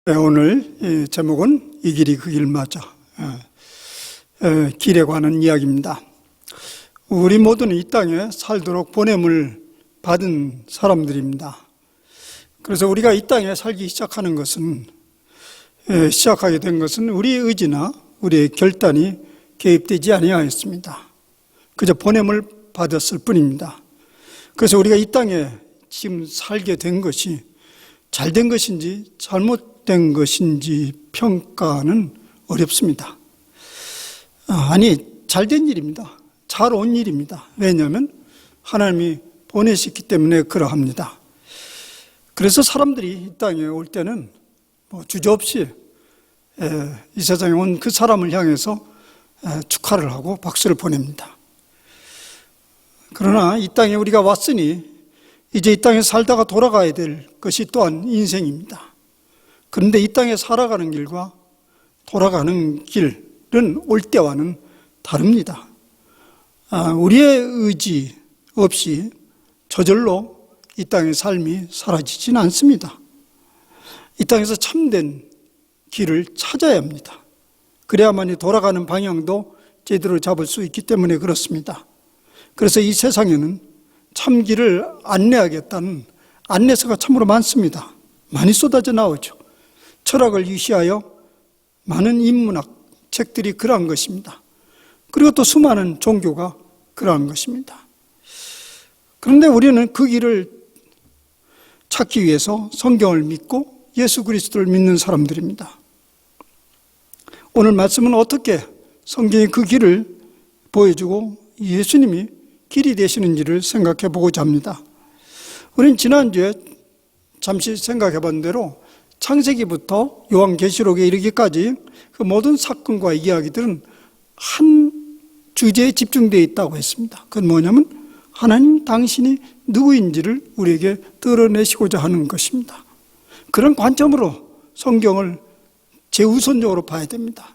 오늘 이 제목은 이 길이 그 길 맞아. 길에 관한 이야기입니다. 우리 모두는 이 땅에 살도록 보냄을 받은 사람들입니다. 그래서 우리가 이 땅에 살기 시작하게 된 것은 우리의 의지나 우리의 결단이 개입되지 아니하였습니다. 그저 보냄을 받았을 뿐입니다. 그래서 우리가 이 땅에 지금 살게 된 것이 잘된 것인지 잘못된 것인지 평가는 어렵습니다. 잘된 일입니다. 잘 온 일입니다. 왜냐하면 하나님이 보내셨기 때문에 그러합니다. 그래서 사람들이 이 땅에 올 때는 주저없이 이 세상에 온 그 사람을 향해서 축하를 하고 박수를 보냅니다. 그러나 이 땅에 우리가 왔으니 이제 이 땅에 살다가 돌아가야 될 것이 또한 인생입니다. 그런데 이 땅에 살아가는 길과 돌아가는 길은 올 때와는 다릅니다. 우리의 의지 없이 저절로 이 땅의 삶이 사라지지는 않습니다. 이 땅에서 참된 길을 찾아야 합니다. 그래야만이 돌아가는 방향도 제대로 잡을 수 있기 때문에 그렇습니다. 그래서 이 세상에는 참길을 안내하겠다는 안내서가 참으로 많습니다. 많이 쏟아져 나오죠. 철학을 위시하여 많은 인문학 책들이 그러한 것입니다. 그리고 또 수많은 종교가 그러한 것입니다. 그런데 우리는 그 길을 찾기 위해서 성경을 믿고 예수 그리스도를 믿는 사람들입니다. 오늘 말씀은 어떻게 성경이 그 길을 보여주고 예수님이 길이 되시는지를 생각해 보고자 합니다. 우리는 지난주에 잠시 생각해 본 대로 창세기부터 요한계시록에 이르기까지 그 모든 사건과 이야기들은 한 주제에 집중되어 있다고 했습니다. 그건 뭐냐면 하나님 당신이 누구인지를 우리에게 드러내시고자 하는 것입니다. 그런 관점으로 성경을 제우선적으로 봐야 됩니다.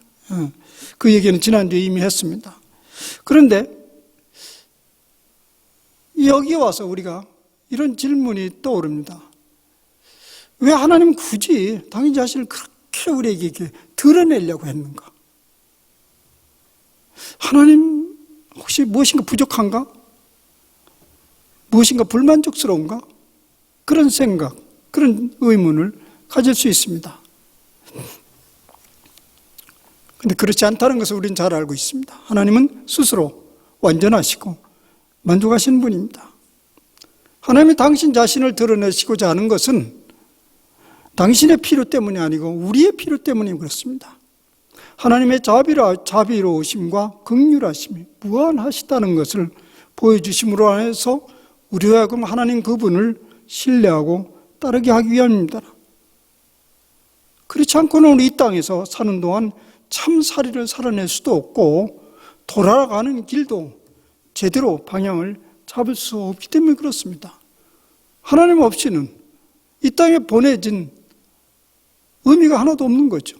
그 얘기는 지난주에 이미 했습니다. 그런데 여기에 와서 우리가 이런 질문이 떠오릅니다. 왜 하나님은 굳이 당신 자신을 그렇게 우리에게 드러내려고 했는가? 하나님 혹시 무엇인가 부족한가? 무엇인가 불만족스러운가? 그런 생각, 그런 의문을 가질 수 있습니다. 그런데 그렇지 않다는 것을 우리는 잘 알고 있습니다. 하나님은 스스로 완전하시고 만족하신 분입니다. 하나님이 당신 자신을 드러내시고자 하는 것은 당신의 필요 때문이 아니고 우리의 필요 때문이 그렇습니다. 하나님의 자비로우심과 긍휼하심이 무한하시다는 것을 보여주심으로 해서 우리로 하여금 하나님 그분을 신뢰하고 따르게 하기 위함입니다. 그렇지 않고는 우리 이 땅에서 사는 동안 참사리를 살아낼 수도 없고 돌아가는 길도 제대로 방향을 잡을 수 없기 때문에 그렇습니다. 하나님 없이는 이 땅에 보내진 의미가 하나도 없는 거죠.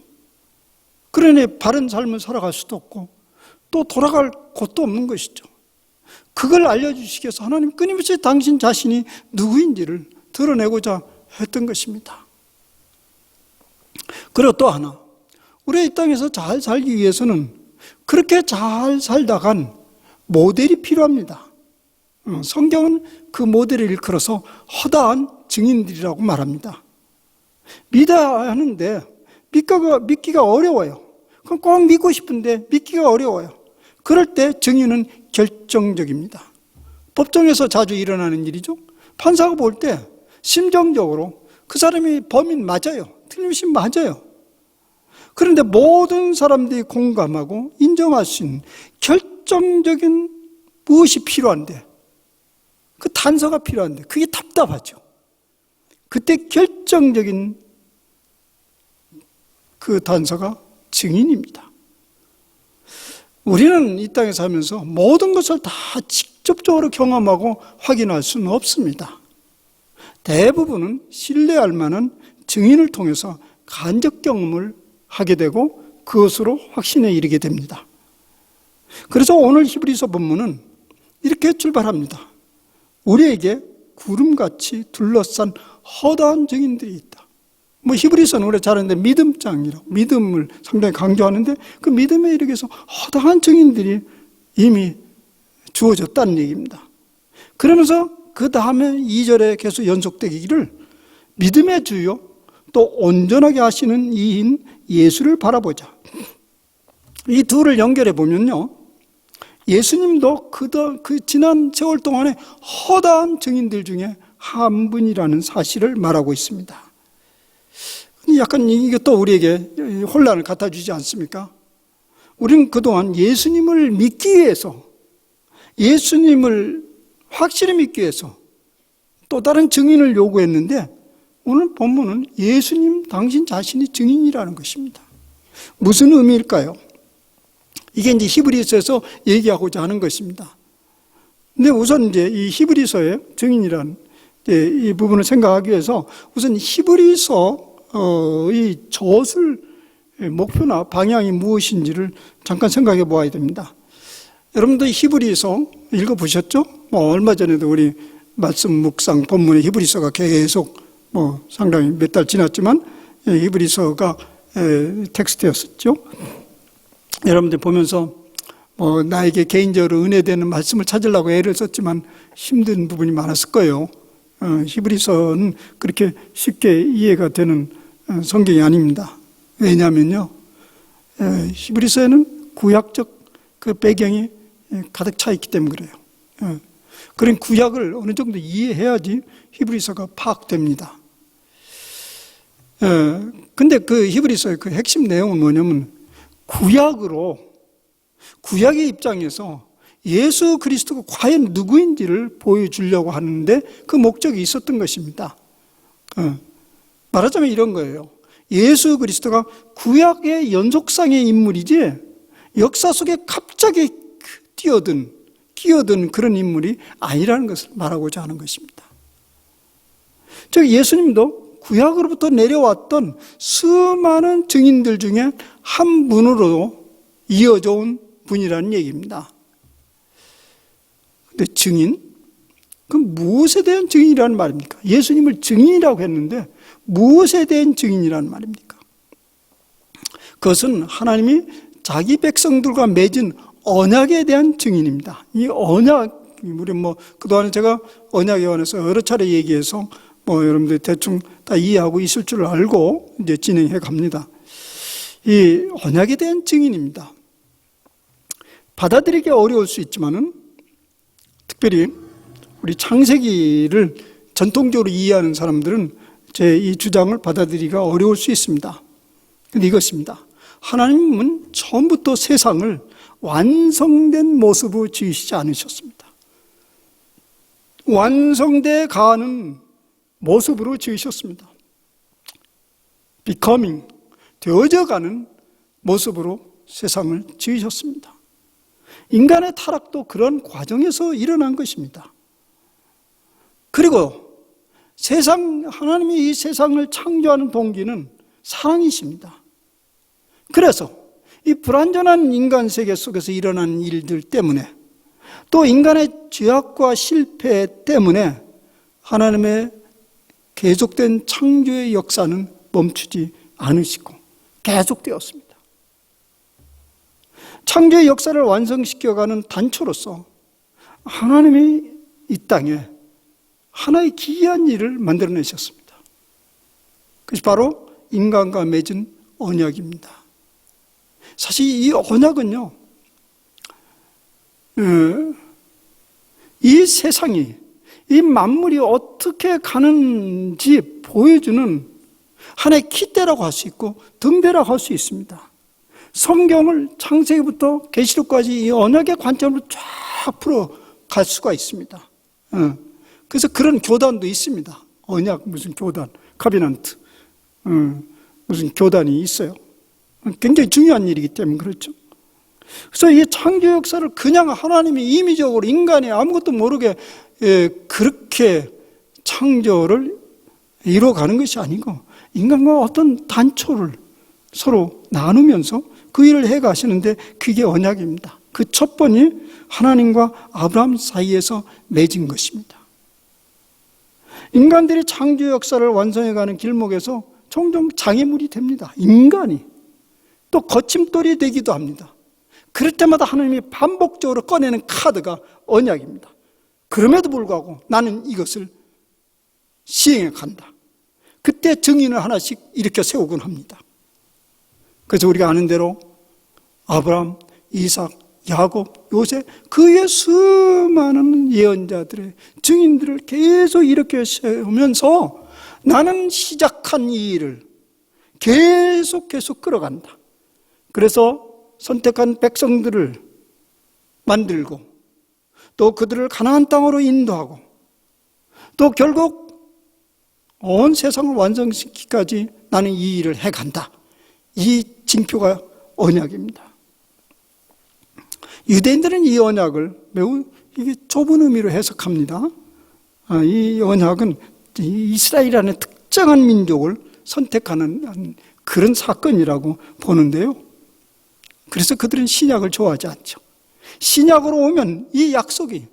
그러니 바른 삶을 살아갈 수도 없고 또 돌아갈 곳도 없는 것이죠. 그걸 알려주시기 위해서 하나님 끊임없이 당신 자신이 누구인지를 드러내고자 했던 것입니다. 그리고 또 하나, 우리 이 땅에서 잘 살기 위해서는 그렇게 잘 살다간 모델이 필요합니다. 성경은 그 모델을 일컬어서 허다한 증인들이라고 말합니다. 믿어야 하는데 믿기가 어려워요. 그럼 꼭 믿고 싶은데 믿기가 어려워요. 그럴 때 증인은 결정적입니다. 법정에서 자주 일어나는 일이죠. 판사가 볼 때 심정적으로 그 사람이 범인 맞아요. 틀림없이 맞아요. 그런데 모든 사람들이 공감하고 인정할 수 있는 결정적인 무엇이 필요한데, 그 단서가 필요한데 그게 답답하죠. 그때 결정적인 그 단서가 증인입니다. 우리는 이 땅에 살면서 모든 것을 다 직접적으로 경험하고 확인할 수는 없습니다. 대부분은 신뢰할 만한 증인을 통해서 간접 경험을 하게 되고 그것으로 확신에 이르게 됩니다. 그래서 오늘 히브리서 본문은 이렇게 출발합니다. 우리에게 구름같이 둘러싼 허다한 증인들이 있다. 뭐 히브리서는 우리 잘 아는데 믿음장이라고, 믿음을 상당히 강조하는데 그 믿음에 이르게서 허다한 증인들이 이미 주어졌다는 얘기입니다. 그러면서 그 다음에 2절에 계속 연속되기를 믿음의 주요 또 온전하게 하시는 이인 예수를 바라보자. 이 둘을 연결해 보면요, 예수님도 그 지난 세월 동안에 허다한 증인들 중에 한 분이라는 사실을 말하고 있습니다. 약간 이것도 우리에게 혼란을 갖다 주지 않습니까? 우리는 그동안 예수님을 믿기 위해서, 예수님을 확실히 믿기 위해서 또 다른 증인을 요구했는데, 오늘 본문은 예수님 당신 자신이 증인이라는 것입니다. 무슨 의미일까요? 이게 이제 히브리서에서 얘기하고자 하는 것입니다. 근데 우선 이제 이 히브리서의 증인이라는 이 부분을 생각하기 위해서 우선 히브리서 이 저술 목표나 방향이 무엇인지를 잠깐 생각해 보아야 됩니다. 여러분도 히브리서 읽어보셨죠? 얼마 전에도 우리 말씀 묵상 본문에 히브리서가 계속 상당히 몇 달 지났지만 히브리서가 텍스트였었죠. 여러분들 보면서 나에게 개인적으로 은혜되는 말씀을 찾으려고 애를 썼지만 힘든 부분이 많았을 거예요. 히브리서는 그렇게 쉽게 이해가 되는 성경이 아닙니다. 왜냐하면요, 히브리서에는 구약적 그 배경이 가득 차 있기 때문에 그래요. 그런 구약을 어느 정도 이해해야지 히브리서가 파악됩니다. 근데 그 히브리서의 그 핵심 내용은 뭐냐면, 구약의 입장에서 예수 그리스도가 과연 누구인지를 보여주려고 하는데 그 목적이 있었던 것입니다. 말하자면 이런 거예요. 예수 그리스도가 구약의 연속상의 인물이지 역사 속에 갑자기 끼어든 그런 인물이 아니라는 것을 말하고자 하는 것입니다. 즉 예수님도 구약으로부터 내려왔던 수많은 증인들 중에 한 분으로 이어져 온 분이라는 얘기입니다. 근데 증인? 그럼 무엇에 대한 증인이라는 말입니까? 예수님을 증인이라고 했는데 무엇에 대한 증인이라는 말입니까? 그것은 하나님이 자기 백성들과 맺은 언약에 대한 증인입니다. 이 언약, 우리 그동안에 제가 언약에 관해서 여러 차례 얘기해서 여러분들 대충 다 이해하고 있을 줄 알고 이제 진행해 갑니다. 이 언약에 대한 증인입니다. 받아들이기 어려울 수 있지만은 특별히 우리 창세기를 전통적으로 이해하는 사람들은 제 이 주장을 받아들이기가 어려울 수 있습니다. 근데 이것입니다. 하나님은 처음부터 세상을 완성된 모습으로 지으시지 않으셨습니다. 완성돼 가는 모습으로 지으셨습니다. becoming, 되어져가는 모습으로 세상을 지으셨습니다. 인간의 타락도 그런 과정에서 일어난 것입니다. 그리고 하나님이 이 세상을 창조하는 동기는 사랑이십니다. 그래서 이 불완전한 인간 세계 속에서 일어난 일들 때문에, 또 인간의 죄악과 실패 때문에 하나님의 계속된 창조의 역사는 멈추지 않으시고 계속되었습니다. 창조의 역사를 완성시켜가는 단초로서 하나님이 이 땅에 하나의 기이한 일을 만들어내셨습니다. 그것이 바로 인간과 맺은 언약입니다. 사실 이 언약은요, 이 세상이, 이 만물이 어떻게 가는지 보여주는 하나의 깃대라고 할 수 있고 등대라고 할 수 있습니다. 성경을 창세기부터 계시록까지 이 언약의 관점으로 쫙 풀어갈 수가 있습니다. 그래서 그런 교단도 있습니다. 언약 무슨 교단, 카비넌트, 무슨 교단이 있어요. 굉장히 중요한 일이기 때문에 그렇죠. 그래서 이 창조 역사를 그냥 하나님이 임의적으로 인간이 아무것도 모르게 그렇게 창조를 이루어가는 것이 아니고 인간과 어떤 단초를 서로 나누면서 그 일을 해가시는데 그게 언약입니다. 그 첫 번이 하나님과 아브라함 사이에서 맺은 것입니다. 인간들이 창조 역사를 완성해가는 길목에서 종종 장애물이 됩니다. 인간이. 또 거침돌이 되기도 합니다. 그럴 때마다 하나님이 반복적으로 꺼내는 카드가 언약입니다. 그럼에도 불구하고 나는 이것을 시행해 간다. 그때 증인을 하나씩 일으켜 세우곤 합니다. 그래서 우리가 아는 대로 아브라함, 이삭, 야곱, 요셉, 그의 수많은 예언자들의 증인들을 계속 일으켜 세우면서 나는 시작한 이 일을 계속 끌어간다. 그래서 선택한 백성들을 만들고 또 그들을 가나안 땅으로 인도하고 또 결국 온 세상을 완성시키기까지 나는 이 일을 해간다. 이 징표가 언약입니다. 유대인들은 이 언약을 매우 이게 좁은 의미로 해석합니다. 이 언약은 이스라엘이라는 특정한 민족을 선택하는 그런 사건이라고 보는데요. 그래서 그들은 신약을 좋아하지 않죠. 신약으로 오면 이 약속이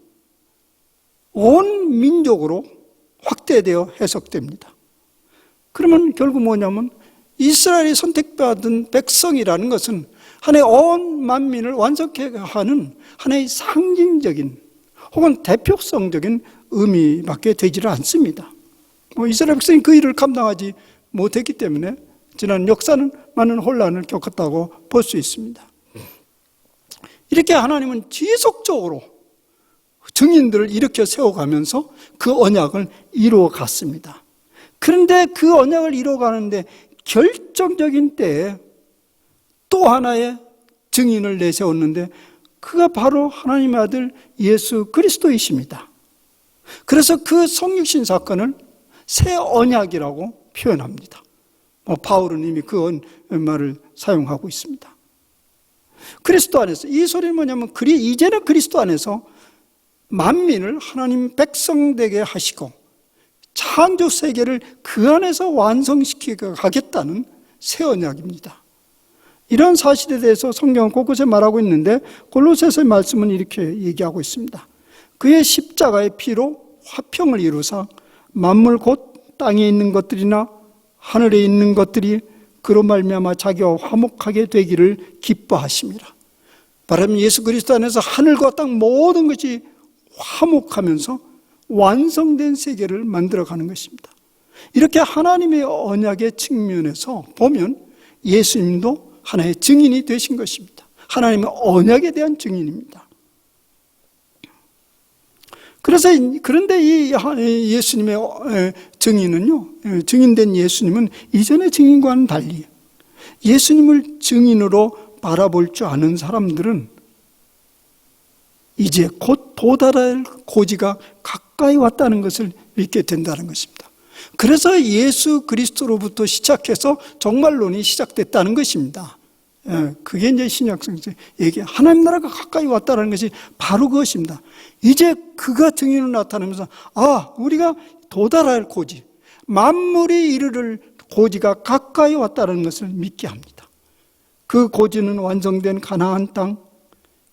온 민족으로 확대되어 해석됩니다. 그러면 결국 뭐냐면 이스라엘이 선택받은 백성이라는 것은 하나의 온 만민을 완성케 하는 하나의 상징적인 혹은 대표성적인 의미밖에 되지를 않습니다. 이스라엘 백성이 그 일을 감당하지 못했기 때문에 지난 역사는 많은 혼란을 겪었다고 볼 수 있습니다. 이렇게 하나님은 지속적으로 증인들을 일으켜 세워가면서 그 언약을 이루어 갔습니다. 그런데 그 언약을 이루어가는데 결정적인 때에 또 하나의 증인을 내세웠는데 그가 바로 하나님의 아들 예수 그리스도이십니다. 그래서 그 성육신 사건을 새 언약이라고 표현합니다. 바울은 이미 그 말을 사용하고 있습니다. 그리스도 안에서, 이 소리는 뭐냐면 이제는 그리스도 안에서 만민을 하나님 백성 되게 하시고 창조 세계를 그 안에서 완성시켜 가겠다는 새 언약입니다. 이런 사실에 대해서 성경은 곳곳에 말하고 있는데 골로새서의 말씀은 이렇게 얘기하고 있습니다. 그의 십자가의 피로 화평을 이루사 만물 곧 땅에 있는 것들이나 하늘에 있는 것들이 그로 말미암아 자기와 화목하게 되기를 기뻐하심이라. 말하면 예수 그리스도 안에서 하늘과 땅 모든 것이 화목하면서 완성된 세계를 만들어가는 것입니다. 이렇게 하나님의 언약의 측면에서 보면 예수님도 하나의 증인이 되신 것입니다. 하나님의 언약에 대한 증인입니다. 그런데 이 예수님의 증인은요, 증인된 예수님은 이전의 증인과는 달리 예수님을 증인으로 바라볼 줄 아는 사람들은 이제 곧 도달할 고지가 가까이 왔다는 것을 믿게 된다는 것입니다. 그래서 예수 그리스도로부터 시작해서 종말론이 시작됐다는 것입니다. 그게 이제 신약성서 얘기, 하나님 나라가 가까이 왔다는 것이 바로 그것입니다. 이제 그가 증인으로 나타나면서 우리가 도달할 고지, 만물이 이르를 고지가 가까이 왔다는 것을 믿게 합니다. 그 고지는 완성된 가나안 땅,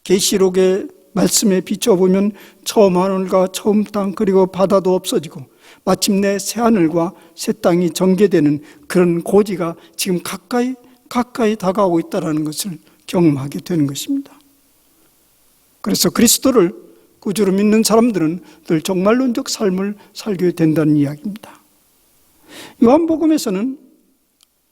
계시록의 말씀에 비춰보면 처음 하늘과 처음 땅 그리고 바다도 없어지고 마침내 새 하늘과 새 땅이 전개되는 그런 고지가 지금 가까이 다가오고 있다는 것을 경험하게 되는 것입니다. 그래서 그리스도를 구주로 믿는 사람들은 늘 종말론적 삶을 살게 된다는 이야기입니다. 요한복음에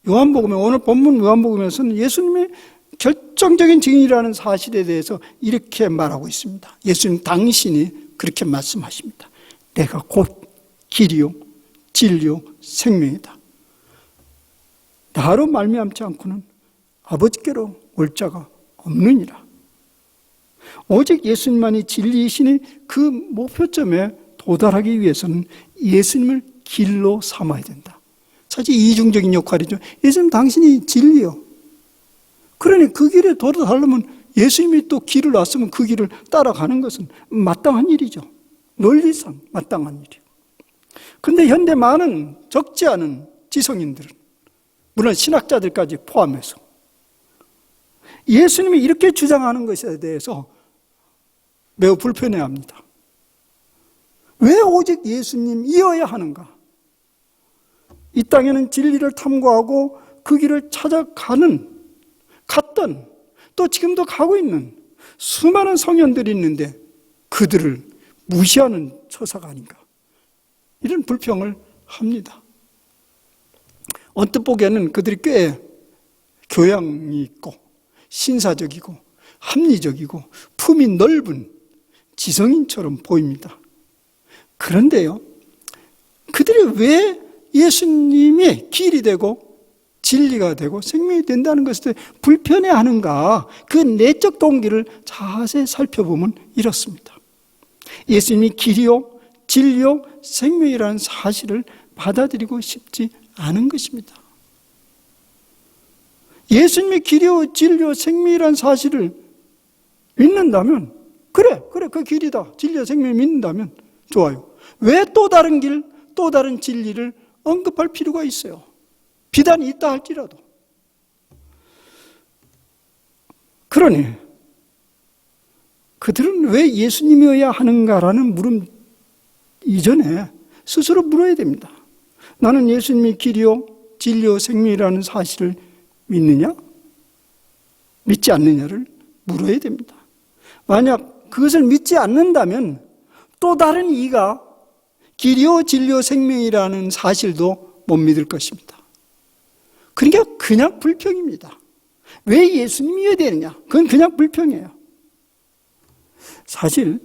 오늘 본문 요한복음에서는 예수님의 결정적인 증인이라는 사실에 대해서 이렇게 말하고 있습니다. 예수님 당신이 그렇게 말씀하십니다. 내가 곧 길이요 진리요 생명이다. 나로 말미암지 않고는 아버지께로 올 자가 없느니라. 오직 예수님만이 진리이시니 그 목표점에 도달하기 위해서는 예수님을 길로 삼아야 된다. 사실 이중적인 역할이죠. 예수님 당신이 진리요. 그러니 그 길에 도달하려면 예수님이 또 길을 놨으면 그 길을 따라가는 것은 마땅한 일이죠. 논리상 마땅한 일이요. 그런데 현대 많은 적지 않은 지성인들은, 물론 신학자들까지 포함해서 예수님이 이렇게 주장하는 것에 대해서 매우 불편해합니다. 왜 오직 예수님이어야 하는가? 이 땅에는 진리를 탐구하고 그 길을 갔던, 또 지금도 가고 있는 수많은 성현들이 있는데 그들을 무시하는 처사가 아닌가, 이런 불평을 합니다. 언뜻 보기에는 그들이 꽤 교양이 있고 신사적이고 합리적이고 품이 넓은 지성인처럼 보입니다. 그런데요, 그들이 왜 예수님의 길이 되고 진리가 되고 생명이 된다는 것에 불편해하는가, 그 내적 동기를 자세히 살펴보면 이렇습니다. 예수님이 길이요 진리요 생명이라는 사실을 받아들이고 싶지 않은 것입니다. 예수님이 길이요 진리요 생명이라는 사실을 믿는다면, 그래 그 길이다 진리요 생명을 믿는다면 좋아요. 왜 또 다른 길, 또 다른 진리를 언급할 필요가 있어요? 비단이 있다 할지라도. 그러니 그들은 왜 예수님이어야 하는가라는 물음 이전에 스스로 물어야 됩니다. 나는 예수님이 길이요 진리요 생명이라는 사실을 믿느냐? 믿지 않느냐를 물어야 됩니다. 만약 그것을 믿지 않는다면 또 다른 이가 길이요 진리요 생명이라는 사실도 못 믿을 것입니다. 그러니까 그냥 불평입니다. 왜 예수님이어야 되느냐? 그건 그냥 불평이에요. 사실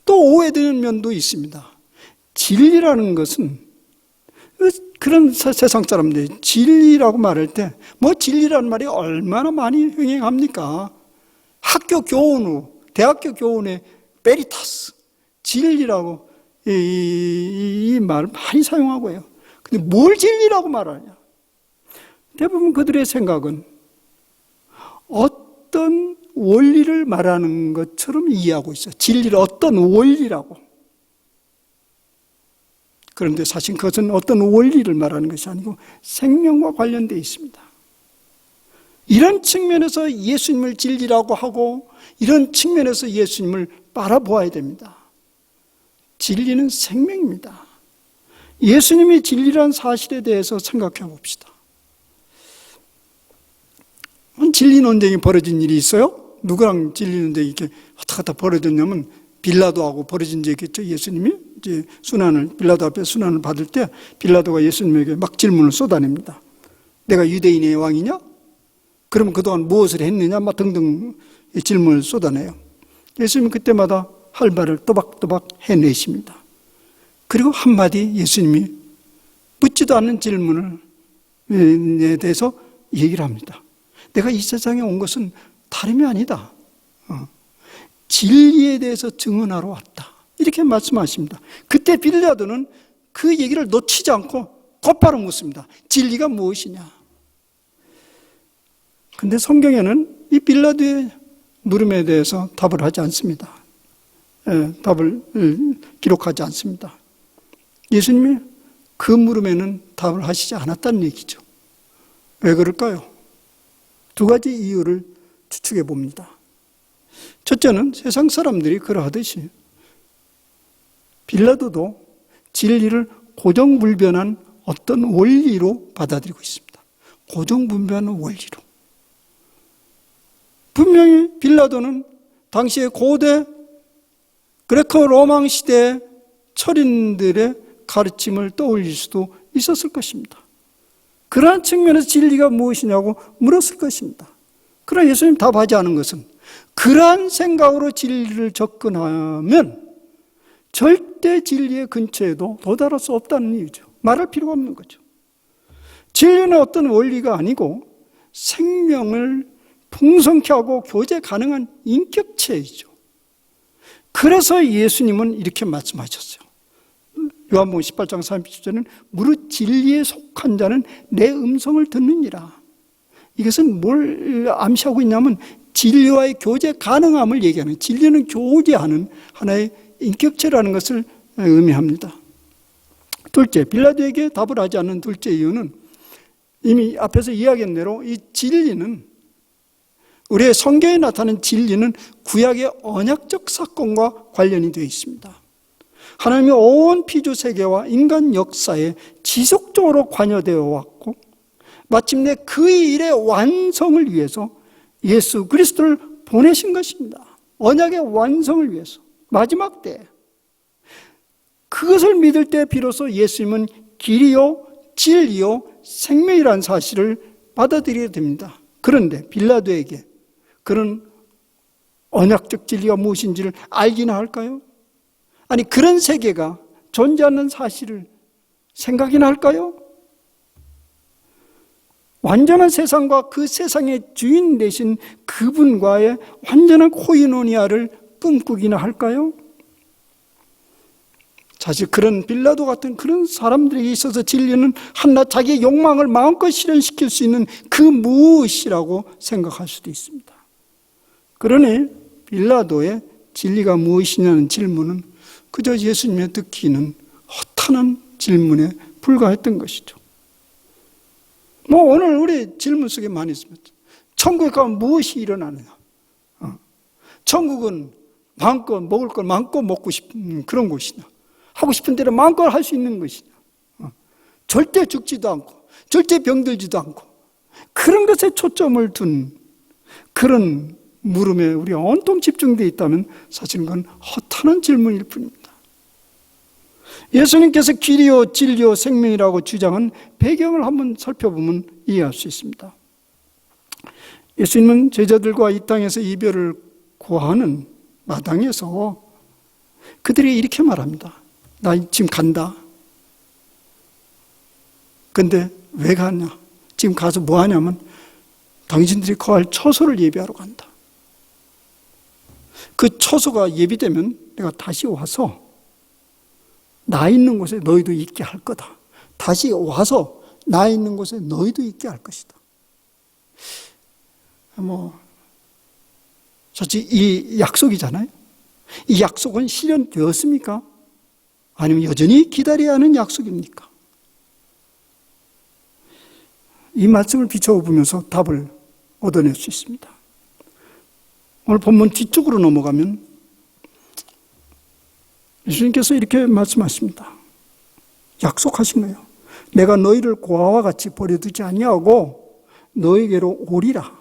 또 오해되는 면도 있습니다. 진리라는 것은, 그런 세상 사람들이 진리라고 말할 때 뭐 진리라는 말이 얼마나 많이 흥행합니까? 학교 교훈 후, 대학교 교훈에 베리타스, 진리라고 이 말을 많이 사용하고 해요. 근데 뭘 진리라고 말하냐? 대부분 그들의 생각은 어떤 원리를 말하는 것처럼 이해하고 있어요. 진리를 어떤 원리라고. 그런데 사실 그것은 어떤 원리를 말하는 것이 아니고 생명과 관련되어 있습니다. 이런 측면에서 예수님을 진리라고 하고, 이런 측면에서 예수님을 바라보아야 됩니다. 진리는 생명입니다. 예수님이 진리란 사실에 대해서 생각해 봅시다. 진리 논쟁이 벌어진 일이 있어요? 누구랑 진리 논쟁이 이렇게 왔다 벌어졌냐면 빌라도하고 벌어진 적이 있겠죠. 예수님이 이제 빌라도 앞에 순환을 받을 때 빌라도가 예수님에게 막 질문을 쏟아냅니다. 내가 유대인의 왕이냐? 그러면 그동안 무엇을 했느냐? 막 등등 질문을 쏟아내요. 예수님은 그때마다 할 말을 또박또박 해내십니다. 그리고 한마디 예수님이 묻지도 않는 질문에 대해서 얘기를 합니다. 내가 이 세상에 온 것은 다름이 아니다. 진리에 대해서 증언하러 왔다. 이렇게 말씀하십니다. 그때 빌라도는 그 얘기를 놓치지 않고 곧바로 묻습니다. 진리가 무엇이냐? 근데 성경에는 이 빌라도의 물음에 대해서 답을 하지 않습니다. 답을 기록하지 않습니다. 예수님이 그 물음에는 답을 하시지 않았다는 얘기죠. 왜 그럴까요? 두 가지 이유를 추측해 봅니다. 첫째는 세상 사람들이 그러하듯이 빌라도도 진리를 고정불변한 어떤 원리로 받아들이고 있습니다. 고정불변한 원리로. 분명히 빌라도는 당시의 고대 그레코 로마 시대의 철인들의 가르침을 떠올릴 수도 있었을 것입니다. 그러한 측면에서 진리가 무엇이냐고 물었을 것입니다. 그러나 예수님 답하지 않은 것은 그러한 생각으로 진리를 접근하면 절대 진리의 근처에도 도달할 수 없다는 이유죠. 말할 필요가 없는 거죠. 진리는 어떤 원리가 아니고 생명을 풍성케 하고 교제 가능한 인격체이죠. 그래서 예수님은 이렇게 말씀하셨어요. 요한복음 18장 37절은 무릇 진리에 속한 자는 내 음성을 듣느니라. 이것은 뭘 암시하고 있냐면 진리와의 교제 가능함을 얘기하는, 진리는 교제하는 하나의 인격체라는 것을 의미합니다. 둘째, 빌라도에게 답을 하지 않는 둘째 이유는 이미 앞에서 이야기한 대로 이 진리는, 우리의 성경에 나타나는 진리는 구약의 언약적 사건과 관련이 되어 있습니다. 하나님의 온 피조 세계와 인간 역사에 지속적으로 관여되어 왔고 마침내 그의 일의 완성을 위해서 예수 그리스도를 보내신 것입니다. 언약의 완성을 위해서 마지막 때 그것을 믿을 때 비로소 예수님은 길이요 진리요 생명이라는 사실을 받아들이게 됩니다. 그런데 빌라도에게 그런 언약적 진리가 무엇인지를 알기나 할까요? 아니 그런 세계가 존재하는 사실을 생각이나 할까요? 완전한 세상과 그 세상의 주인 되신 그분과의 완전한 코이노니아를 꿈꾸기나 할까요? 사실 그런 빌라도 같은 그런 사람들에게 있어서 진리는 한낱 자기의 욕망을 마음껏 실현시킬 수 있는 그 무엇이라고 생각할 수도 있습니다. 그러니 빌라도의 진리가 무엇이냐는 질문은 그저 예수님의 듣기는 허탄한 질문에 불과했던 것이죠. 오늘 우리 질문 속에 많이 있습니다. 천국에 가면 무엇이 일어나느냐? 천국은 마음껏 먹을 걸 마음껏 먹고 싶은 그런 곳이냐? 하고 싶은 대로 마음껏 할 수 있는 것이냐? 절대 죽지도 않고 절대 병들지도 않고 그런 것에 초점을 둔 그런 물음에 우리가 온통 집중되어 있다면 사실은 그건 허탄한 질문일 뿐입니다. 예수님께서 길이요 진리요 생명이라고 주장한 배경을 한번 살펴보면 이해할 수 있습니다. 예수님은 제자들과 이 땅에서 이별을 구하는 마당에서 그들이 이렇게 말합니다. 나 지금 간다. 근데 왜 가냐? 지금 가서 뭐 하냐면 당신들이 거할 처소를 예비하러 간다. 그 처소가 예비되면 내가 다시 와서 나 있는 곳에 너희도 있게 할 거다. 다시 와서 나 있는 곳에 너희도 있게 할 것이다. 사실 이 약속이잖아요. 이 약속은 실현되었습니까? 아니면 여전히 기다려야 하는 약속입니까? 이 말씀을 비춰보면서 답을 얻어낼 수 있습니다. 오늘 본문 뒤쪽으로 넘어가면 예수님께서 이렇게 말씀하십니다. 약속하신 거예요. 내가 너희를 고아와 같이 버려두지 아니하고 너희에게로 오리라.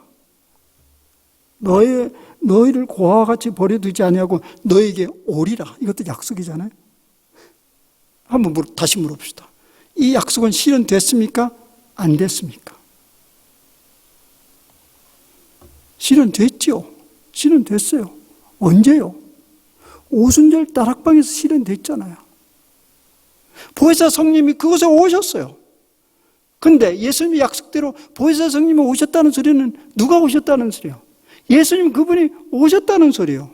너희를 고아와 같이 버려두지 아니하고 너희에게 오리라. 이것도 약속이잖아요. 한번 다시 물어봅시다. 이 약속은 실현됐습니까? 안 됐습니까? 실현됐죠. 실현됐어요. 언제요? 오순절 다락방에서 실현됐잖아요. 보혜사 성령님이 그곳에 오셨어요. 근데 예수님의 약속대로 보혜사 성령님이 오셨다는 소리는 누가 오셨다는 소리예요? 예수님 그분이 오셨다는 소리예요.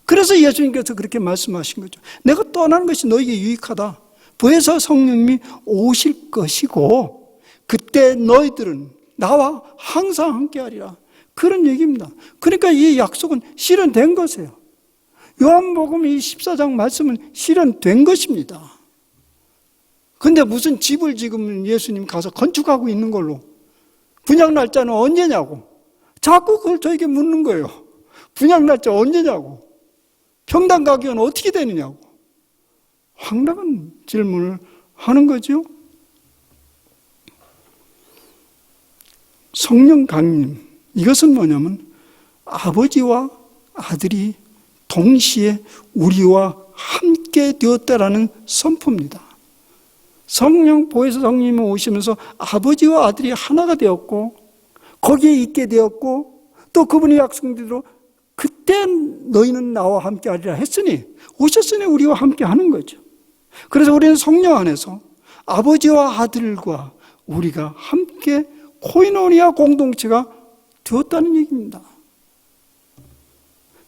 그래서 예수님께서 그렇게 말씀하신 거죠. 내가 떠나는 것이 너에게 유익하다. 보혜사 성령님이 오실 것이고 그때 너희들은 나와 항상 함께하리라. 그런 얘기입니다. 그러니까 이 약속은 실현된 것이에요. 요한복음 이 14장 말씀은 실현된 것입니다. 근데 무슨 집을 지금 예수님 가서 건축하고 있는 걸로 분양 날짜는 언제냐고 자꾸 그걸 저에게 묻는 거예요. 분양 날짜 언제냐고 평당 가격은 어떻게 되느냐고 황당한 질문을 하는 거죠. 성령 강림, 이것은 뭐냐면 아버지와 아들이 동시에 우리와 함께 되었다라는 선포입니다. 성령 보혜사 성령님이 오시면서 아버지와 아들이 하나가 되었고 거기에 있게 되었고 또 그분의 약속대로 그때 너희는 나와 함께 하리라 했으니 오셨으니 우리와 함께 하는 거죠. 그래서 우리는 성령 안에서 아버지와 아들과 우리가 함께 코이노니아 공동체가 되었다는 얘기입니다.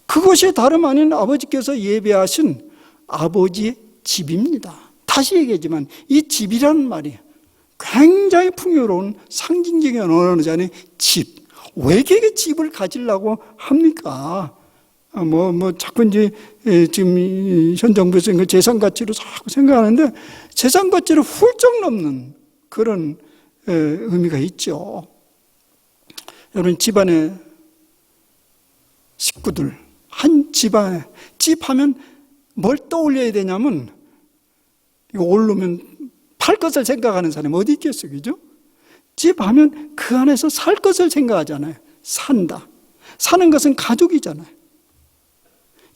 그것이 다름 아닌 아버지께서 예배하신 아버지의 집입니다. 다시 얘기하지만 이 집이라는 말이 굉장히 풍요로운 상징적인 언어잖아요. 집. 왜 이렇게 집을 가지려고 합니까? 자꾸 이제 지금 현 정부에서 재산 가치로 자꾸 생각하는데 재산 가치를 훌쩍 넘는 그런 의미가 있죠. 여러분 집안의 식구들 한 집안에 집 하면 뭘 떠올려야 되냐면, 이거 오르면 팔 것을 생각하는 사람이 어디 있겠어요, 그죠? 집 하면 그 안에서 살 것을 생각하잖아요. 산다. 사는 것은 가족이잖아요.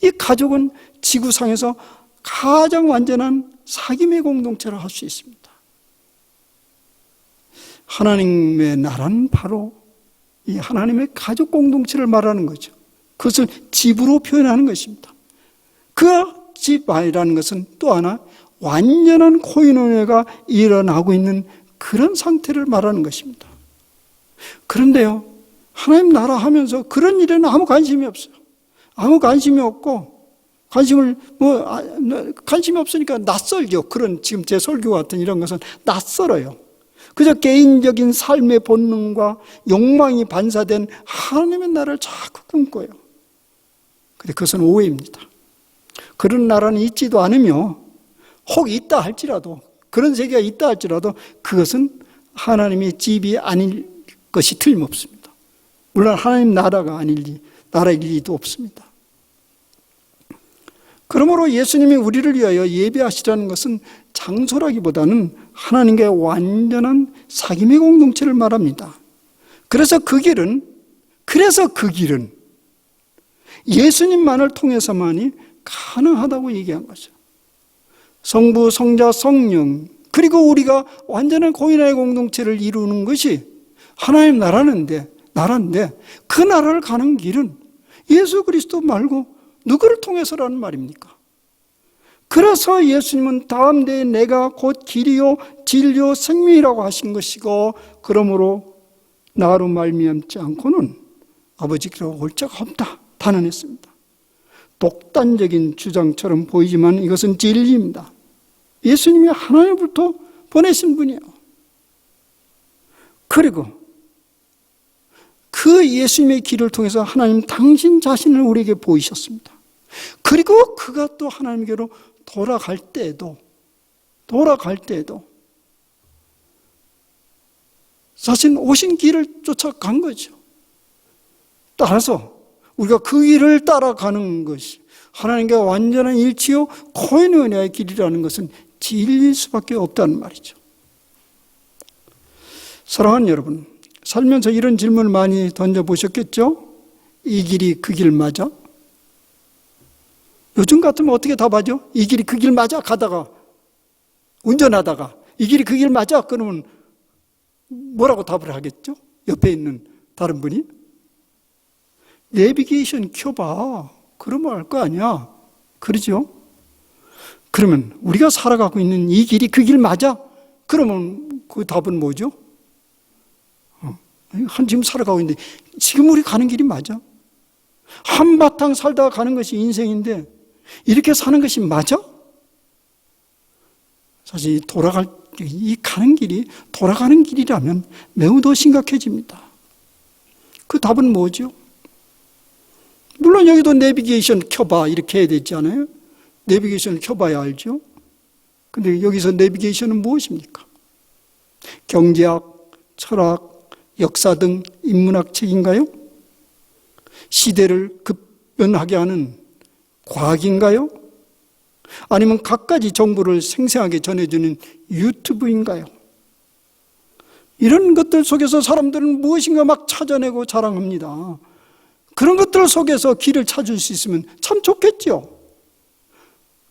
이 가족은 지구상에서 가장 완전한 사귐의 공동체를 할 수 있습니다. 하나님의 나라는 바로 이 하나님의 가족 공동체를 말하는 거죠. 그것을 집으로 표현하는 것입니다. 그 집이라는 것은 또 하나 완전한 코인원회가 일어나고 있는 그런 상태를 말하는 것입니다. 그런데요, 하나님 나라 하면서 그런 일에는 아무 관심이 없어요. 아무 관심이 없고, 관심이 없으니까 낯설죠. 그런 지금 제 설교 같은 이런 것은 낯설어요. 그저 개인적인 삶의 본능과 욕망이 반사된 하나님의 나라를 자꾸 꿈꿔요. 근데 그것은 오해입니다. 그런 나라는 있지도 않으며, 혹 있다 할지라도, 그런 세계가 있다 할지라도 그것은 하나님의 집이 아닐 것이 틀림없습니다. 물론 하나님 나라가 나라일 리도 없습니다. 그러므로 예수님이 우리를 위하여 예배하시라는 것은 장소라기보다는 하나님과의 완전한 사귐의 공동체를 말합니다. 그래서 그 길은 예수님만을 통해서만이 가능하다고 얘기한 거죠. 성부, 성자, 성령, 그리고 우리가 완전한 코인의 공동체를 이루는 것이 하나님 나라인데 그 나라를 가는 길은 예수 그리스도 말고 누구를 통해서라는 말입니까? 그래서 예수님은 다음 대에 내가 곧 길이요 진리요 생명이라고 하신 것이고, 그러므로 나로 말미암지 않고는 아버지께로 올 자가 없다 단언했습니다. 독단적인 주장처럼 보이지만 이것은 진리입니다. 예수님이 하나님부터 보내신 분이에요. 그리고 그 예수님의 길을 통해서 하나님 당신 자신을 우리에게 보이셨습니다. 그리고 그가 또 하나님께로 돌아갈 때에도 사실 오신 길을 쫓아간 거죠. 따라서 우리가 그 길을 따라가는 것이 하나님과 완전한 일치요 코인원의 길이라는 것은 진리일 수밖에 없다는 말이죠. 사랑하는 여러분, 살면서 이런 질문을 많이 던져보셨겠죠? 이 길이 그 길 맞아? 요즘 같으면 어떻게 답하죠? 이 길이 그 길 맞아? 가다가 운전하다가 이 길이 그 길 맞아? 그러면 뭐라고 답을 하겠죠? 옆에 있는 다른 분이 내비게이션 켜봐. 그러면 알 거 아니야. 그러죠? 그러면 우리가 살아가고 있는 이 길이 그 길 맞아? 그러면 그 답은 뭐죠? 지금 살아가고 있는데 지금 우리 가는 길이 맞아? 한바탕 살다가 가는 것이 인생인데 이렇게 사는 것이 맞아? 사실 이 가는 길이 돌아가는 길이라면 매우 더 심각해집니다. 그 답은 뭐죠? 물론 여기도 내비게이션 켜봐 이렇게 해야 되지 않아요? 내비게이션을 켜봐야 알죠? 근데 여기서 내비게이션은 무엇입니까? 경제학, 철학, 역사 등 인문학 책인가요? 시대를 급변하게 하는 과학인가요? 아니면 갖가지 정보를 생생하게 전해주는 유튜브인가요? 이런 것들 속에서 사람들은 무엇인가 막 찾아내고 자랑합니다. 그런 것들 속에서 길을 찾을 수 있으면 참 좋겠죠.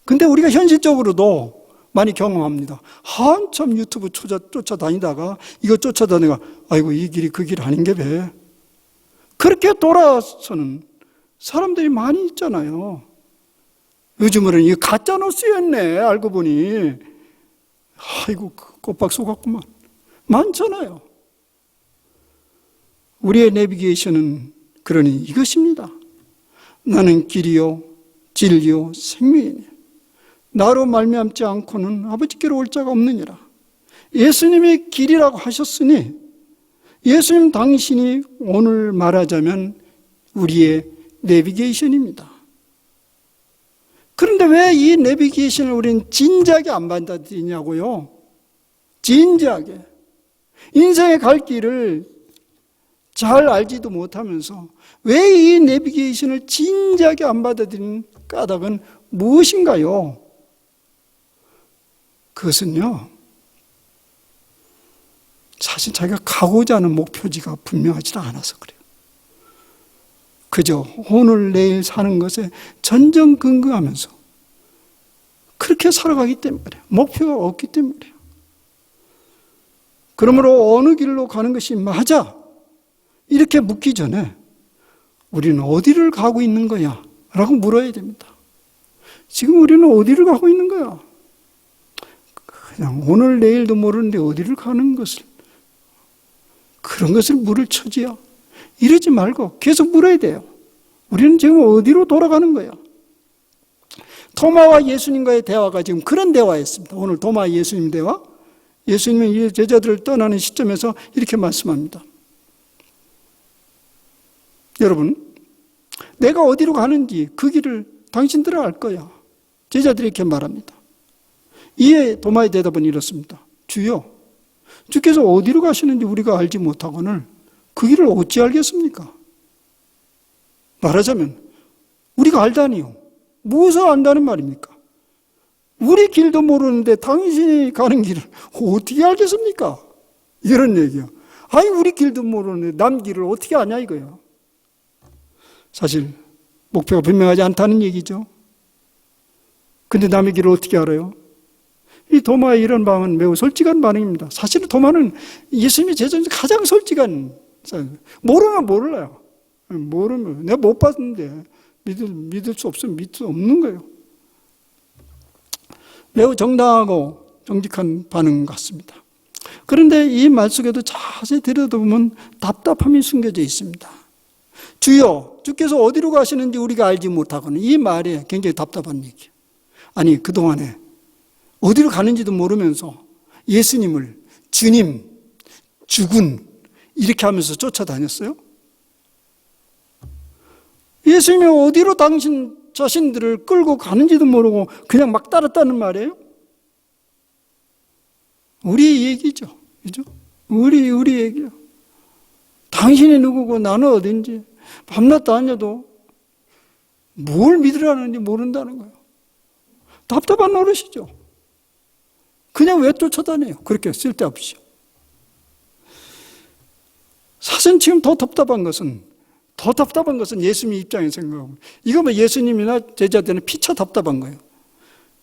근데 우리가 현실적으로도 많이 경험합니다. 한참 유튜브 쫓아다니다가 이거 쫓아다니다가 아이고 이 길이 그 길 아닌 게 배. 그렇게 돌아서는 사람들이 많이 있잖아요. 요즘은 이거 가짜 뉴스였네 알고 보니. 아이고 꼬박 속았구만. 많잖아요. 우리의 내비게이션은 그러니 이것입니다. 나는 길이요 진리요 생명이니 나로 말미암지 않고는 아버지께로 올 자가 없느니라. 예수님이 길이라고 하셨으니 예수님 당신이 오늘 말하자면 우리의 내비게이션입니다. 그런데 왜 이 내비게이션을 우리는 진지하게 안 받아들이냐고요? 진지하게. 인생의 갈 길을 잘 알지도 못하면서 왜 이 내비게이션을 진지하게 안 받아들이는 까닭은 무엇인가요? 그것은요, 사실 자기가 가고자 하는 목표지가 분명하지 않아서 그래요. 그저 오늘 내일 사는 것에 전전긍긍하면서 그렇게 살아가기 때문에 그래요. 목표가 없기 때문에 그래요. 그러므로 어느 길로 가는 것이 맞아? 이렇게 묻기 전에 우리는 어디를 가고 있는 거야? 라고 물어야 됩니다. 지금 우리는 어디를 가고 있는 거야? 그냥 오늘 내일도 모르는데 어디를 가는 것을, 그런 것을 물을 처지야. 이러지 말고 계속 물어야 돼요. 우리는 지금 어디로 돌아가는 거야? 도마와 예수님과의 대화가 지금 그런 대화였습니다. 오늘 도마와 예수님 대화. 예수님은 제자들을 떠나는 시점에서 이렇게 말씀합니다. 여러분, 내가 어디로 가는지 그 길을 당신들은 알 거야. 제자들이 이렇게 말합니다. 이에 도마의 대답은 이렇습니다. 주여, 주께서 어디로 가시는지 우리가 알지 못하거늘 그 길을 어찌 알겠습니까? 말하자면 우리가 알다니요. 무엇을 안다는 말입니까? 우리 길도 모르는데 당신이 가는 길을 어떻게 알겠습니까? 이런 얘기야. 아니, 우리 길도 모르는데 남 길을 어떻게 아냐 이거야. 사실 목표가 분명하지 않다는 얘기죠. 근데 남의 길을 어떻게 알아요? 이 도마의 이런 반응은 매우 솔직한 반응입니다. 사실은 도마는 예수님의 제자 중에서 가장 솔직한, 모르면 몰라요. 모르면 내가 못 봤는데 믿을 수 없으면 믿을 수 없는 거예요. 매우 정당하고 정직한 반응 같습니다. 그런데 이 말 속에도 자세히 들여다보면 답답함이 숨겨져 있습니다. 주여, 주께서 어디로 가시는지 우리가 알지 못하고는, 이 말이 굉장히 답답한 얘기예요. 아니, 그동안에 어디로 가는지도 모르면서 예수님을 주님, 주군 이렇게 하면서 쫓아다녔어요? 예수님이 어디로 당신 자신들을 끌고 가는지도 모르고 그냥 막 따랐다는 말이에요? 우리 얘기죠. 그죠? 우리 얘기요. 당신이 누구고 나는 어딘지 밤낮 다녀도 뭘 믿으라는지 모른다는 거예요. 답답한 노릇이죠. 그냥 왜 쫓아다녀요? 그렇게 쓸데없이. 사실 지금 더 답답한 것은 예수님 입장에서 생각하면, 이거 뭐 예수님이나 제자들은 피차 답답한 거예요.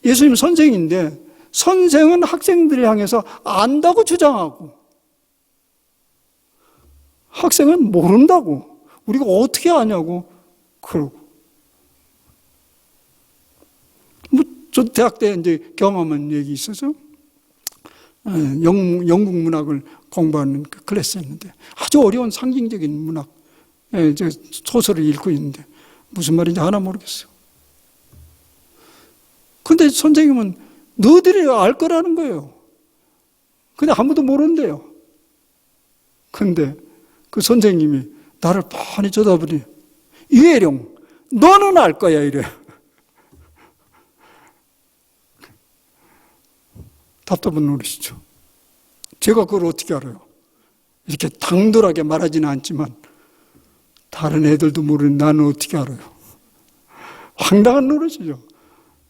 예수님 선생인데 선생은 학생들을 향해서 안다고 주장하고 학생은 모른다고, 우리가 어떻게 아냐고 그러고. 저 대학 때 이제 경험한 얘기 있어서 영국 문학을 공부하는 그 클래스였는데 아주 어려운 상징적인 문학 소설을 읽고 있는데 무슨 말인지 하나 모르겠어요. 근데 선생님은 너희들이 알 거라는 거예요. 근데 아무도 모른대요. 근데 그 선생님이 나를 빤히 쳐다보니, 이혜령, 너는 알 거야 이래. 답답한 노릇이죠. 제가 그걸 어떻게 알아요? 이렇게 당돌하게 말하지는 않지만 다른 애들도 모르는 나는 어떻게 알아요? 황당한 노릇이죠.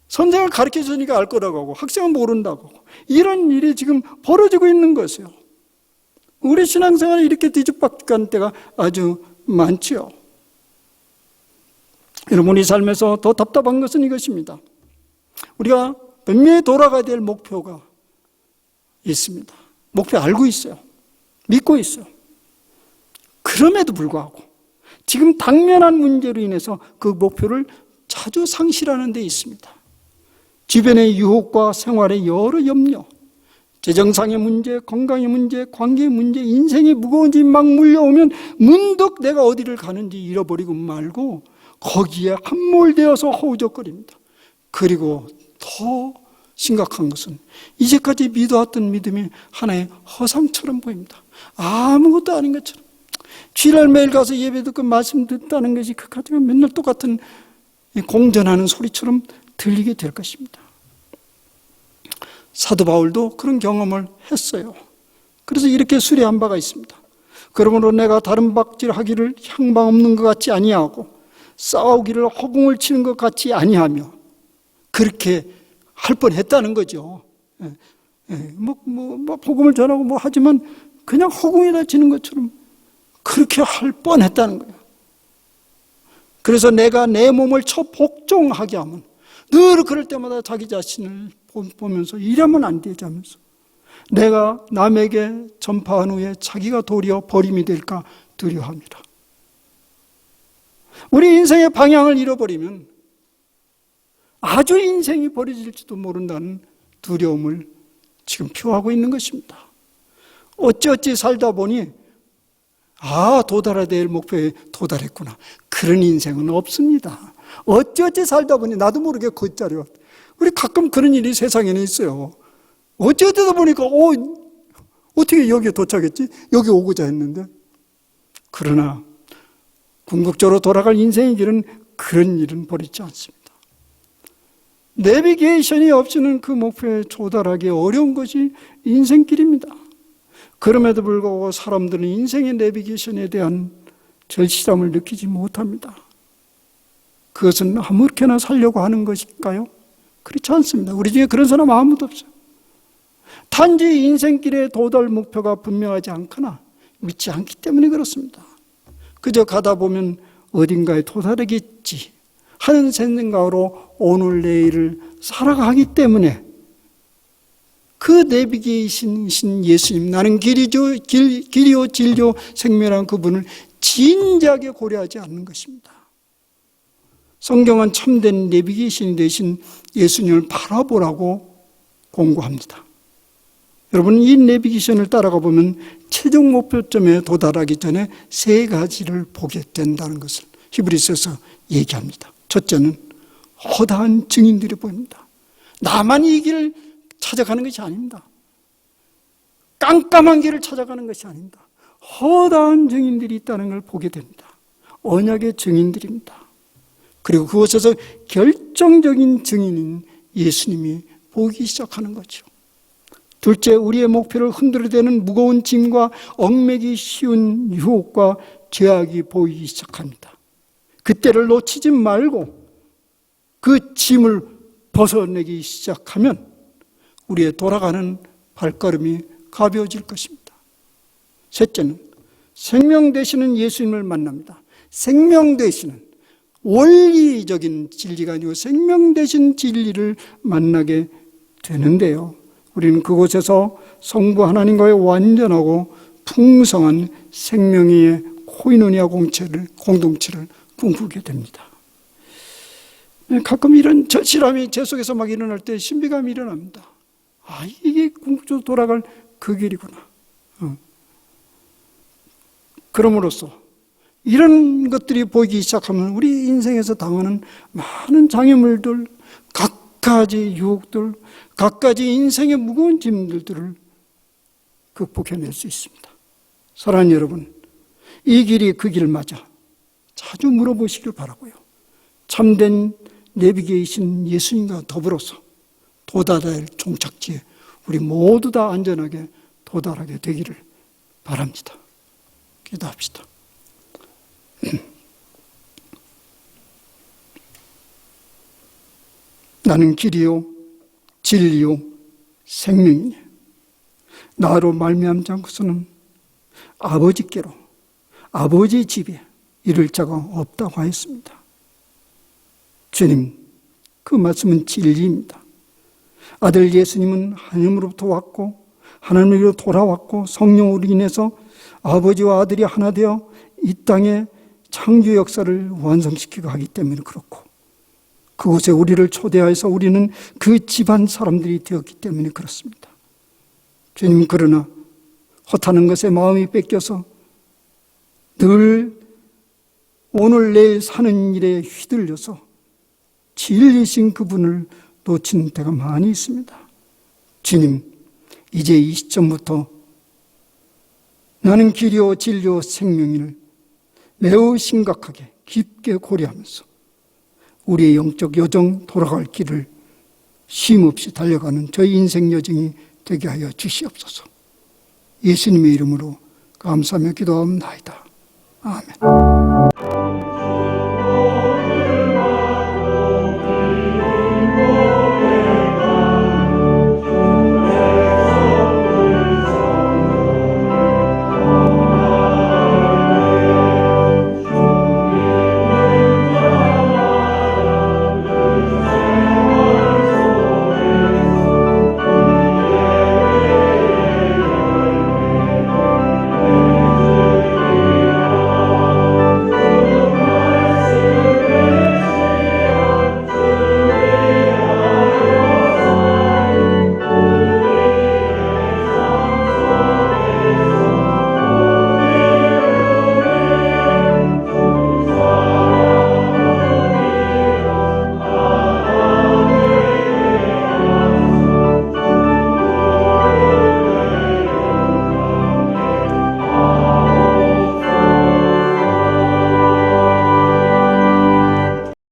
선생을 가르쳐주니까 알 거라고 하고 학생은 모른다고 하고, 이런 일이 지금 벌어지고 있는 것이에요. 우리 신앙생활이 이렇게 뒤죽박죽한 때가 아주 많지요. 여러분, 우리 삶에서 더 답답한 것은 이것입니다. 우리가 분명히 돌아가야 될 목표가 있습니다. 목표 알고 있어요. 믿고 있어요. 그럼에도 불구하고 지금 당면한 문제로 인해서 그 목표를 자주 상실하는 데 있습니다. 주변의 유혹과 생활의 여러 염려, 재정상의 문제, 건강의 문제, 관계의 문제, 인생의 무거운 짐 막 물려오면 문득 내가 어디를 가는지 잃어버리고 말고 거기에 함몰되어서 허우적거립니다. 그리고 더 심각한 것은 이제까지 믿어왔던 믿음이 하나의 허상처럼 보입니다. 아무것도 아닌 것처럼. 주일날 매일 가서 예배 듣고 말씀 듣다는 것이 그까지가 맨날 똑같은 공전하는 소리처럼 들리게 될 것입니다. 사도 바울도 그런 경험을 했어요. 그래서 이렇게 수리한 바가 있습니다. 그러므로 내가 다른 박질하기를 향방 없는 것 같이 아니하고 싸우기를 허공을 치는 것 같이 아니하며 그렇게 할 뻔했다는 거죠. 복음을 전하고 하지만 그냥 허공에다 지는 것처럼 그렇게 할 뻔했다는 거예요. 그래서 내가 내 몸을 복종하게 하면 늘 그럴 때마다 자기 자신을 보면서 이러면 안 되지 하면서 내가 남에게 전파한 후에 자기가 도리어 버림이 될까 두려워합니다. 우리 인생의 방향을 잃어버리면 아주 인생이 버려질지도 모른다는 두려움을 지금 표하고 있는 것입니다. 어찌어찌 살다 보니 도달해야 될 목표에 도달했구나. 그런 인생은 없습니다. 어찌어찌 살다 보니 나도 모르게 걷자리 왔다. 우리 가끔 그런 일이 세상에는 있어요. 어찌어찌다 보니까 어떻게 여기에 도착했지? 여기 오고자 했는데. 그러나 궁극적으로 돌아갈 인생의 길은 그런 일은 버리지 않습니다. 내비게이션이 없이는 그 목표에 도달하기 어려운 것이 인생길입니다. 그럼에도 불구하고 사람들은 인생의 내비게이션에 대한 절실함을 느끼지 못합니다. 그것은 아무렇게나 살려고 하는 것일까요? 그렇지 않습니다. 우리 중에 그런 사람 아무도 없어요. 단지 인생길의 도달 목표가 분명하지 않거나 믿지 않기 때문에 그렇습니다. 그저 가다 보면 어딘가에 도달하겠지 하는 생각으로 오늘 내일을 살아가기 때문에 그 내비게이션이신 예수님, 나는 길이요 진리요 생명이라는 그분을 진지하게 고려하지 않는 것입니다. 성경은 참된 내비게이션이 되신 예수님을 바라보라고 공고합니다. 여러분, 이 내비게이션을 따라가 보면 최종 목표점에 도달하기 전에 세 가지를 보게 된다는 것을 히브리서에서 얘기합니다. 첫째는 허다한 증인들이 보입니다. 나만 이 길을 찾아가는 것이 아닙니다. 깜깜한 길을 찾아가는 것이 아닙니다. 허다한 증인들이 있다는 걸 보게 됩니다. 언약의 증인들입니다. 그리고 그곳에서 결정적인 증인인 예수님이 보기 시작하는 거죠. 둘째, 우리의 목표를 흔들어대는 무거운 짐과 얽매기 쉬운 유혹과 죄악이 보이기 시작합니다. 그때를 놓치지 말고 그 짐을 벗어내기 시작하면 우리의 돌아가는 발걸음이 가벼워질 것입니다. 셋째는 생명 되시는 예수님을 만납니다. 생명 되시는 원리적인 진리가 아니고 생명 되신 진리를 만나게 되는데요. 우리는 그곳에서 성부 하나님과의 완전하고 풍성한 생명의 코이노니아 공동체를 꿈꾸게 됩니다. 가끔 이런 절실함이 제 속에서 막 일어날 때 신비감이 일어납니다. 이게 궁극적으로 돌아갈 그 길이구나. 그럼으로써 이런 것들이 보이기 시작하면 우리 인생에서 당하는 많은 장애물들, 각가지 유혹들, 각가지 인생의 무거운 짐들을 극복해낼 수 있습니다. 사랑하는 여러분, 이 길이 그 길 맞아? 자주 물어보시길 바라고요. 참된 내비게이션 예수님과 더불어서 도달해야 할 종착지에 우리 모두 다 안전하게 도달하게 되기를 바랍니다. 기도합시다. 나는 길이요 진리요 생명이니 나로 말미암지 않고서는 아버지께로 아버지 집에 이를 자가 없다고 하였습니다. 주님, 그 말씀은 진리입니다. 아들 예수님은 하나님으로부터 왔고 하나님으로 돌아왔고 성령으로 인해서 아버지와 아들이 하나 되어 이 땅에 창조 역사를 완성시키고 하기 때문에 그렇고 그곳에 우리를 초대하여서 우리는 그 집안 사람들이 되었기 때문에 그렇습니다. 주님, 그러나 허탄한 것에 마음이 뺏겨서 늘 오늘 내일 사는 일에 휘둘려서 진리신 그분을 놓치는 때가 많이 있습니다. 주님, 이제 이 시점부터 나는 길이요 진리요 생명을 매우 심각하게 깊게 고려하면서 우리의 영적 여정 돌아갈 길을 쉼없이 달려가는 저희 인생 여정이 되게 하여 주시옵소서. 예수님의 이름으로 감사하며 기도하옵나이다. 아멘.